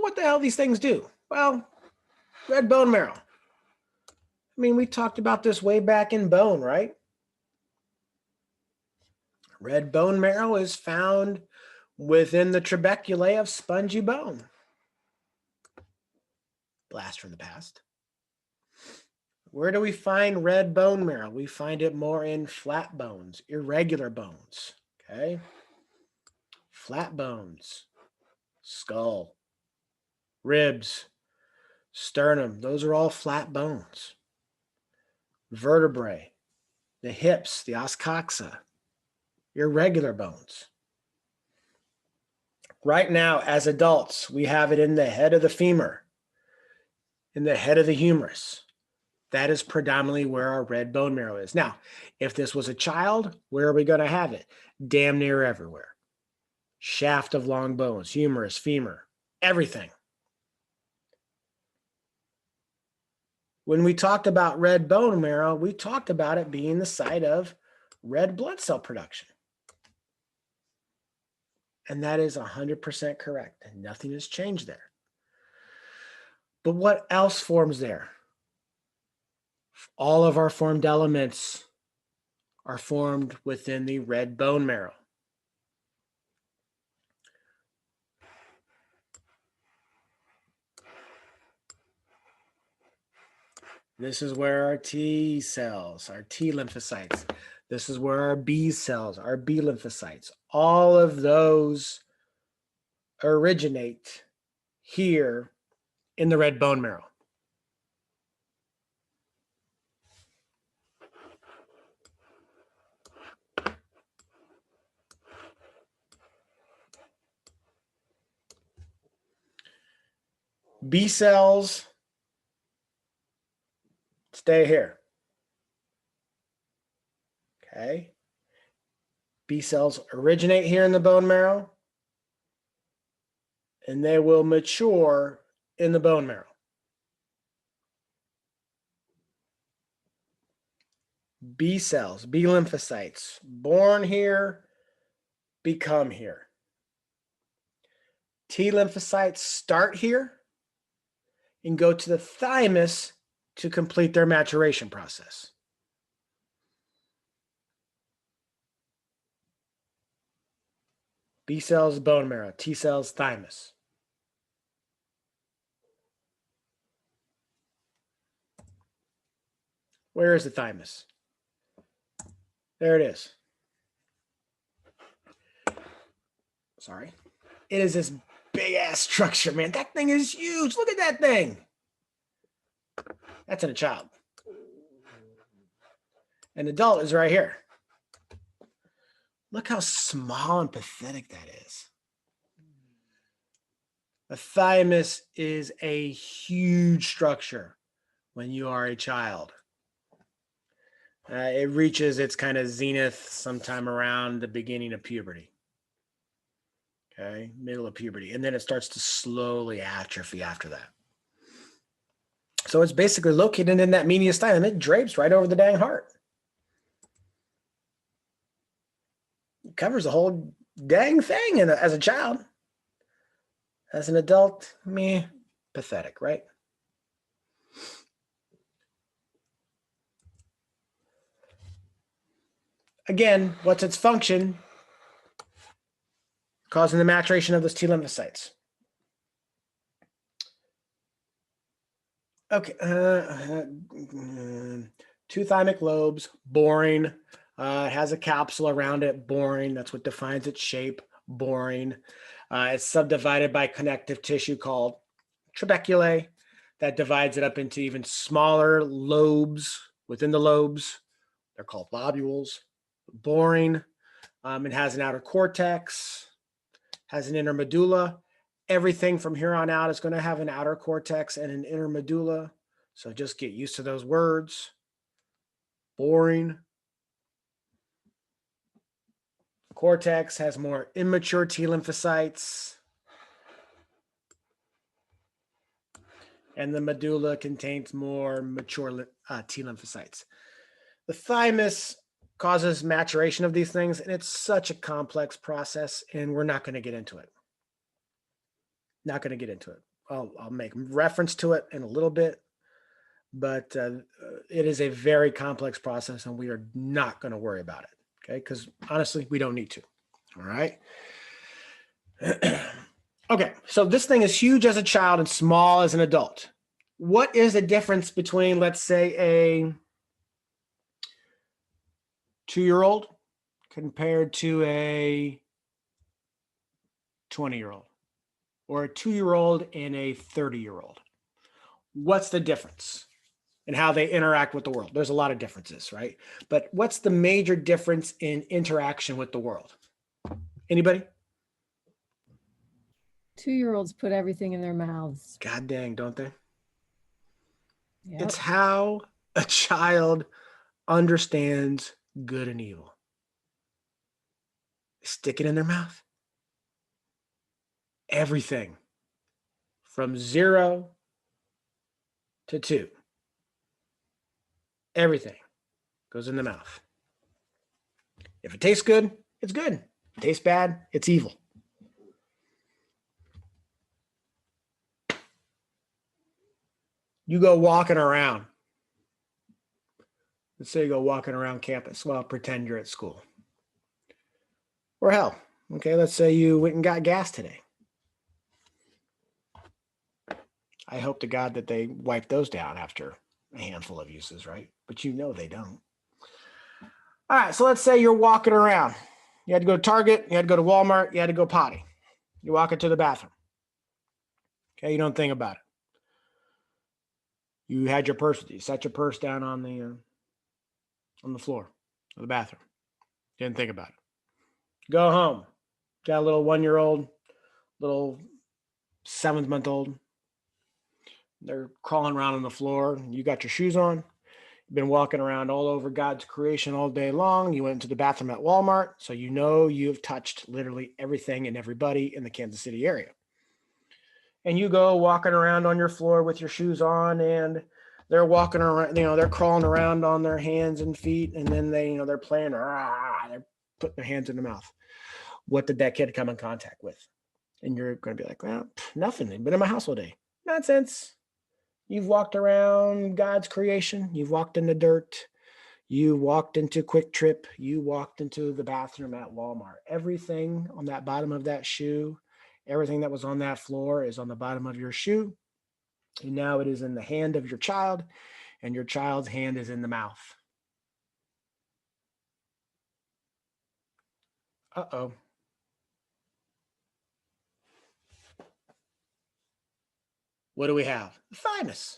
what the hell these things do? Well, red bone marrow. I mean, we talked about this way back in bone, right? Red bone marrow is found within the trabeculae of spongy bone. Blast from the past. Where do we find red bone marrow? We find it more in flat bones, irregular bones, okay? Flat bones, skull, ribs, sternum, those are all flat bones. Vertebrae, the hips, the os coxa, irregular bones. Right now, as adults, we have it in the head of the femur, in the head of the humerus. That is predominantly where our red bone marrow is. Now, if this was a child, where are we going to have it? Damn near everywhere. Shaft of long bones, humerus, femur, everything. When we talked about red bone marrow, we talked about it being the site of red blood cell production. And that is 100% correct. And nothing has changed there. But what else forms there? All of our formed elements are formed within the red bone marrow. This is where our T cells, our T lymphocytes, this is where our B cells, our B lymphocytes, all of those originate here in the red bone marrow. B cells stay here. Okay. B cells originate here in the bone marrow, and they will mature in the bone marrow. B cells, B lymphocytes, born here, become here. T lymphocytes start here and go to the thymus to complete their maturation process. B cells, bone marrow, T cells, thymus. Where is the thymus? There it is. Sorry. It is this big ass structure, man. That thing is huge. Look at that thing. That's in a child. An adult is right here. Look how small and pathetic that is. The thymus is a huge structure when you are a child. It reaches its kind of zenith sometime around the beginning of puberty. Okay, middle of puberty. And then it starts to slowly atrophy after that. So it's basically located in that mediastinum. It drapes right over the dang heart. It covers the whole dang thing as a child. As an adult, meh, pathetic, right? Again, what's its function? Causing the maturation of those T lymphocytes. Okay, two thymic lobes, boring. It has a capsule around it, boring. That's what defines its shape, boring. It's subdivided by connective tissue called trabeculae that divides it up into even smaller lobes within the lobes. They're called lobules. Boring. It has an outer cortex, has an inner medulla. Everything from here on out is going to have an outer cortex and an inner medulla. So just get used to those words. Boring. Cortex has more immature T lymphocytes. And the medulla contains more mature T lymphocytes. The thymus causes maturation of these things, and it's such a complex process, and we're not going to get into it. Not going to get into it. I'll make reference to it in a little bit, but it is a very complex process and we are not going to worry about it. Okay. Because honestly, we don't need to. All right. Okay. So this thing is huge as a child and small as an adult. What is the difference between, let's say, a 2-year-old compared to a 20-year-old, or a 2-year-old and a 30-year-old? What's the difference in how they interact with the world? There's a lot of differences, right? But what's the major difference in interaction with the world? Anybody? 2-year-olds put everything in their mouths. God dang, don't they? Yep. It's how a child understands good and evil. Stick it in their mouth. Everything from 0 to 2. Everything goes in the mouth. If it tastes good, it's good. If it tastes bad, it's evil. You go walking around. Let's say you go walking around campus. Well, pretend you're at school. Or hell, okay, let's say you went and got gas today. I hope to God that they wipe those down after a handful of uses, right? But you know they don't. All right, so let's say you're walking around. You had to go to Target, you had to go to Walmart, you had to go potty. You walk into the bathroom. Okay, you don't think about it. You had your purse with you. Set your purse down on the floor of the bathroom. Didn't think about it. Go home. Got a little 1-year-old, little 7-month-old. They're crawling around on the floor. You got your shoes on. You've been walking around all over God's creation all day long. You went into the bathroom at Walmart, so you know you've touched literally everything and everybody in the Kansas City area. And you go walking around on your floor with your shoes on, and they're walking around, they're crawling around on their hands and feet, and then they're playing, they're putting their hands in the mouth. What did that kid come in contact with? And you're going to be like, well, nothing. They've been in my house all day. Nonsense. You've walked around God's creation. You've walked in the dirt. You walked into Quick Trip. You walked into the bathroom at Walmart. Everything on that bottom of that shoe, everything that was on that floor is on the bottom of your shoe. And now it is in the hand of your child, and your child's hand is in the mouth. Uh-oh. What do we have? The thymus.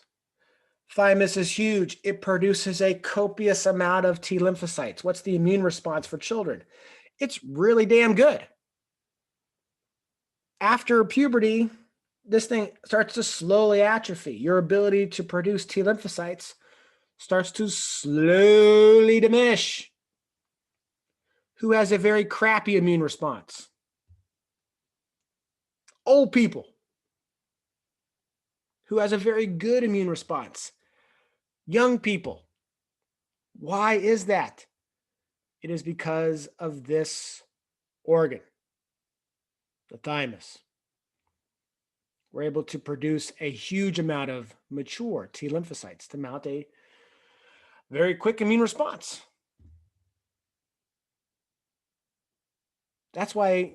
Thymus is huge. It produces a copious amount of T lymphocytes. What's the immune response for children? It's really damn good. After puberty, this thing starts to slowly atrophy. Your ability to produce T lymphocytes starts to slowly diminish. Who has a very crappy immune response? Old people. Who has a very good immune response? Young people. Why is that? It is because of this organ, the thymus. We're able to produce a huge amount of mature T lymphocytes to mount a very quick immune response. That's why,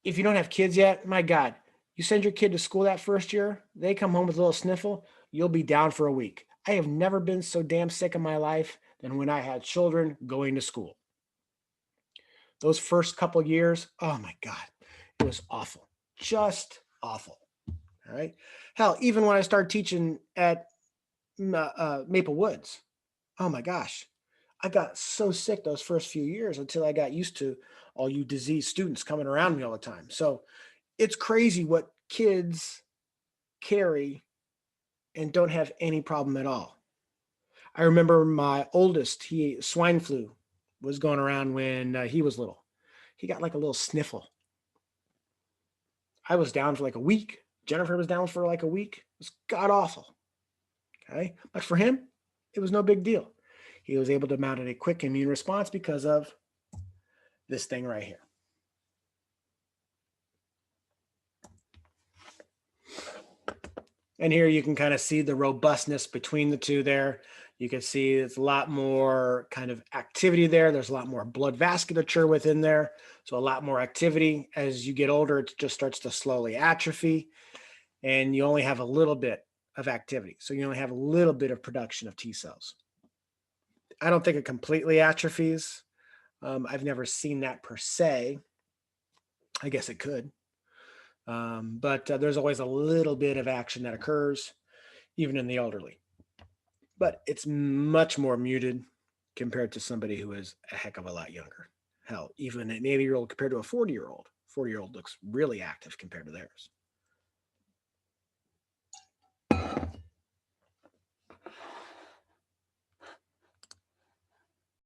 if you don't have kids yet, my God, you send your kid to school that first year, they come home with a little sniffle, you'll be down for a week. I have never been so damn sick in my life than when I had children going to school. Those first couple of years, oh my God, it was awful. Just awful. All right. Hell, even when I started teaching at Maple Woods, oh my gosh, I got so sick those first few years until I got used to all you diseased students coming around me all the time. So it's crazy what kids carry and don't have any problem at all. I remember my oldest, swine flu was going around when he was little. He got like a little sniffle. I was down for like a week. Jennifer was down for like a week. It was god awful. Okay. But for him, it was no big deal. He was able to mount a quick immune response because of this thing right here. And here you can kind of see the robustness between the two there. You can see it's a lot more kind of activity there. There's a lot more blood vasculature within there. So a lot more activity. As you get older, it just starts to slowly atrophy, and you only have a little bit of activity. So you only have a little bit of production of T cells. I don't think it completely atrophies. I've never seen that per se. I guess it could. But there's always a little bit of action that occurs, even in the elderly. But it's much more muted compared to somebody who is a heck of a lot younger. Hell, even an 80-year-old compared to a 40-year-old. 40-year-old looks really active compared to theirs.